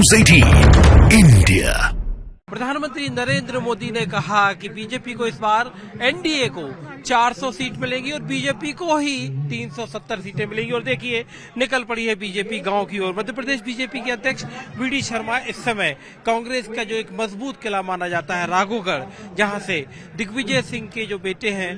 News 18 India। प्रधानमंत्री नरेंद्र मोदी ने कहा कि बीजेपी को इस बार एनडीए को 400 सीट मिलेगी और बीजेपी को ही 370 सीटें मिलेंगी। और देखिए निकल पड़ी है बीजेपी गांव की ओर। मध्य प्रदेश बीजेपी के अध्यक्ष वी.डी. शर्मा इस समय कांग्रेस का जो एक मजबूत किला माना जाता है राघोगढ़, जहां से दिग्विजय सिंह के जो बेटे हैं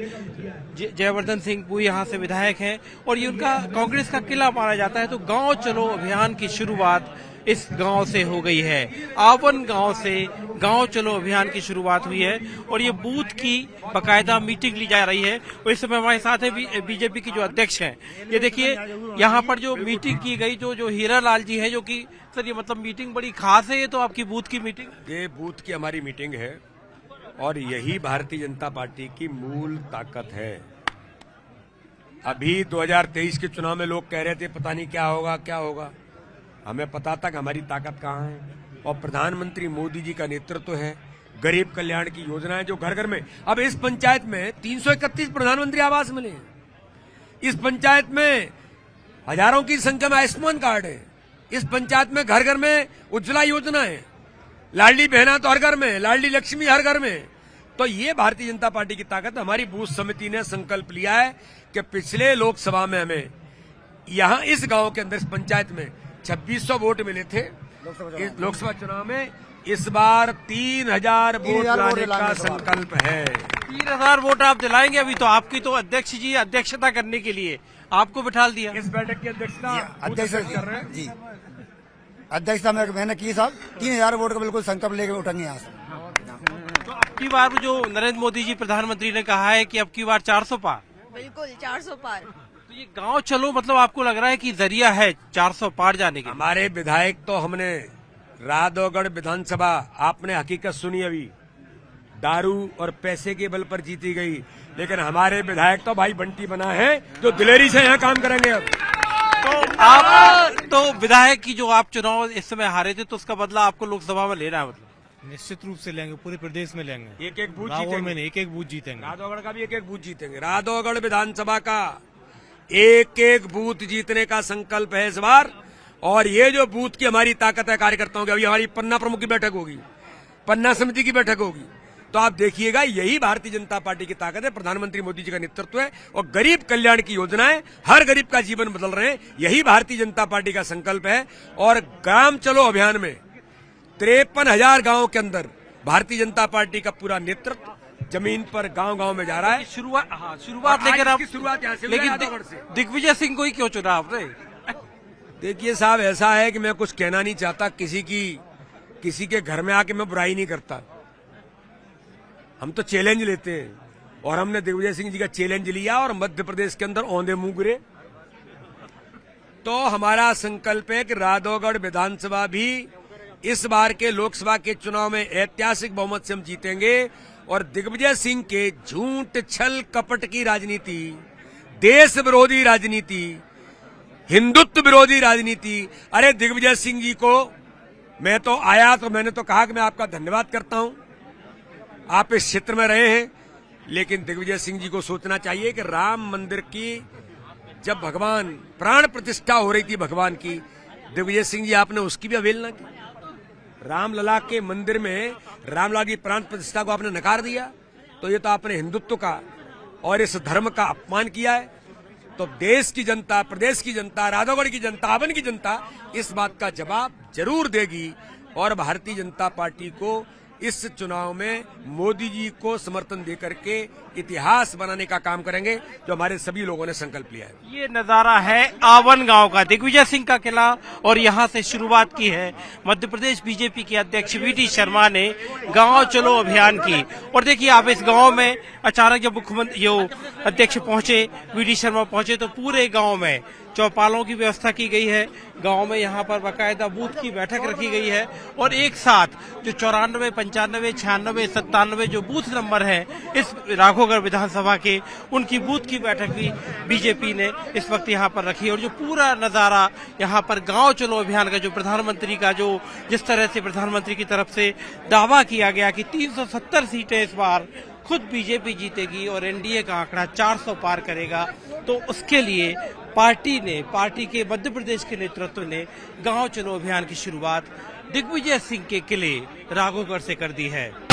जयवर्धन सिंह वो यहाँ से विधायक हैं और ये उनका कांग्रेस का किला माना जाता है। तो गाँव चलो अभियान की शुरुआत इस गांव से हो गई है। आवन गांव से गांव चलो अभियान की शुरुआत हुई है और ये बूथ की बकायदा मीटिंग ली जा रही है। और इस समय हमारे साथ है बीजेपी की जो अध्यक्ष हैं। ये देखिए यहाँ पर जो मीटिंग की गई, जो हीरा लाल जी है, जो कि सर ये मतलब मीटिंग बड़ी खास है। ये तो आपकी बूथ की मीटिंग, ये बूथ की हमारी मीटिंग है और यही भारतीय जनता पार्टी की मूल ताकत है। अभी 2023 के चुनाव में लोग कह रहे थे पता नहीं क्या होगा। हमें पता था कि हमारी ताकत कहाँ है और प्रधानमंत्री मोदी जी का नेतृत्व है। गरीब कल्याण की योजनाएं जो घर घर में, अब इस पंचायत में 331 प्रधानमंत्री आवास मिले हैं। इस पंचायत में हजारों की संख्या में आयुष्मान कार्ड है। इस पंचायत में घर घर में उज्ज्वला योजना है। लाडली बहना तो हर घर में, लाडली लक्ष्मी हर घर में। तो ये भारतीय जनता पार्टी की ताकत। हमारी बूथ समिति ने संकल्प लिया है कि पिछले लोकसभा में हमें यहाँ इस गांव के अंदर, इस पंचायत में 2600 वोट मिले थे लोकसभा चुनाव में। इस बार 3000 वोट लाने का संकल्प है। 3000 वोट आप दिलाएंगे? अभी तो आपकी तो अध्यक्ष जी अध्यक्षता करने के लिए आपको बिठा दिया। इस बैठक की अध्यक्षता कर रहे हैं जी। अध्यक्षता मैंने की साहब, 3000 वोट का बिल्कुल संकल्प लेकर उठेंगे यहाँ से। तो अब की बार जो नरेंद्र मोदी जी प्रधानमंत्री ने कहा है कि अब की बार 400 पार, बिल्कुल 400 पार। तो ये गांव चलो मतलब आपको लग रहा है कि जरिया है 400 पार जाने के? हमारे विधायक तो हमने राधौगढ़ विधानसभा, आपने हकीकत सुनी अभी, दारू और पैसे के बल पर जीती गई। लेकिन हमारे विधायक तो भाई बंटी बना है जो दिलेरी से यहाँ काम करेंगे। अब तो आप तो विधायक की जो आप चुनाव इस समय हारे थे तो उसका बदला आपको लोकसभा में लेना है? मतलब निश्चित रूप से लेंगे, पूरे प्रदेश में लेंगे। एक बूथ जीतेंगे, एक बूथ जीतेंगे। राधौगढ़ का भी एक बूथ जीतेंगे। राधौगढ़ विधानसभा का एक बूथ जीतने का संकल्प है इस बार। और ये जो बूथ की हमारी ताकत है कार्यकर्ताओं की, अभी हमारी पन्ना प्रमुख की बैठक होगी, पन्ना समिति की बैठक होगी, तो आप देखिएगा यही भारतीय जनता पार्टी की ताकत है। प्रधानमंत्री मोदी जी का नेतृत्व है और गरीब कल्याण की योजनाएं, हर गरीब का जीवन बदल रहे हैं, यही भारतीय जनता पार्टी का संकल्प है। और ग्राम चलो अभियान में 53,000 गांवों के अंदर भारतीय जनता पार्टी का पूरा नेतृत्व जमीन पर गांव में जा रहा है। शुरुआत लेकर आप शुरुआत यहाँ से, लेकिन दिग्विजय सिंह को ही क्यों चुना आपने? देखिए साहब, ऐसा है कि मैं कुछ कहना नहीं चाहता, किसी के घर में आके मैं बुराई नहीं करता। हम तो चैलेंज लेते हैं और हमने दिग्विजय सिंह जी का चैलेंज लिया और मध्य प्रदेश के अंदर औंधे मुंह गिरे। तो हमारा संकल्प है कि राधौगढ़ विधानसभा भी इस बार के लोकसभा के चुनाव में ऐतिहासिक बहुमत से हम जीतेंगे। और दिग्विजय सिंह के झूठ छल कपट की राजनीति, देश विरोधी राजनीति, हिंदुत्व विरोधी राजनीति, अरे दिग्विजय सिंह जी को मैं तो आया तो मैंने तो कहा कि मैं आपका धन्यवाद करता हूं, आप इस क्षेत्र में रहे हैं। लेकिन दिग्विजय सिंह जी को सोचना चाहिए कि राम मंदिर की जब भगवान प्राण प्रतिष्ठा हो रही थी भगवान की, दिग्विजय सिंह जी आपने उसकी भी अवहेलना की। रामलला के मंदिर में रामलला की प्राण प्रतिष्ठा को आपने नकार दिया, तो ये तो आपने हिंदुत्व का और इस धर्म का अपमान किया है। तो देश की जनता, प्रदेश की जनता, राधौगढ़ की जनता, आवन की जनता इस बात का जवाब जरूर देगी। और भारतीय जनता पार्टी को इस चुनाव में मोदी जी को समर्थन देकर के इतिहास बनाने का काम करेंगे, जो हमारे सभी लोगों ने संकल्प लिया है। ये नजारा है आवन गांव का, दिग्विजय सिंह का किला, और यहां से शुरुआत की है मध्य प्रदेश बीजेपी के अध्यक्ष वी.डी. शर्मा ने गांव चलो अभियान की। और देखिए आप इस गांव में अचानक जब मुख्यमंत्री जो अध्यक्ष पहुंचे, वी.डी. शर्मा पहुंचे, तो पूरे गांव में चौपालों की व्यवस्था की गई है। गांव में यहाँ पर बाकायदा बूथ की बैठक रखी गई है और एक साथ जो 94, 95, 96, 97 जो बूथ नंबर हैं इस राघोगढ़ विधानसभा के, उनकी बूथ की बैठक भी बीजेपी ने इस वक्त यहाँ पर रखी। और जो पूरा नजारा यहाँ पर गांव चलो अभियान का, जो प्रधानमंत्री का जो जिस तरह से प्रधानमंत्री की तरफ से दावा किया गया कि 370 सीटें इस बार खुद बीजेपी जीतेगी और एनडीए का आंकड़ा 400 पार करेगा, तो उसके लिए पार्टी के मध्य प्रदेश के नेतृत्व ने गांव चलो अभियान की शुरुआत दिग्विजय सिंह के किले राघोगढ़ से कर दी है।